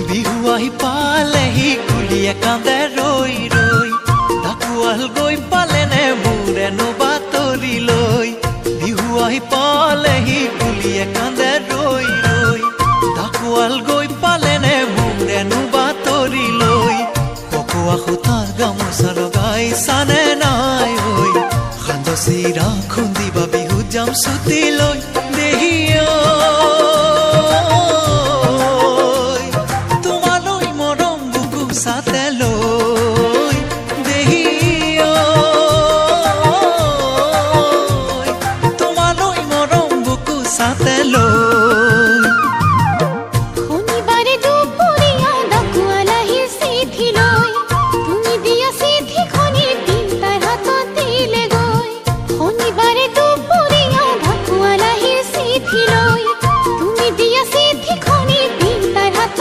বিহু আহি পালেহি কুলিয়ে কান্দে ৰৈ ৰৈ ঢাকুৱাল গৈ পালেনে মোৰেনো বাতৰি লৈ বিহু আহি পালেহি কুলিয়ে কান্দে ৰৈ ৰৈ ঢাকুৱাল গৈ পালেনে মোৰেনো বাতৰি লৈ ককোৱা সূতাৰ গামোচা লগাইছানে নাই ঐ সান্দহ চিৰা খুন্দিবা বিহু যাম ছুটি লৈ দেহিয়া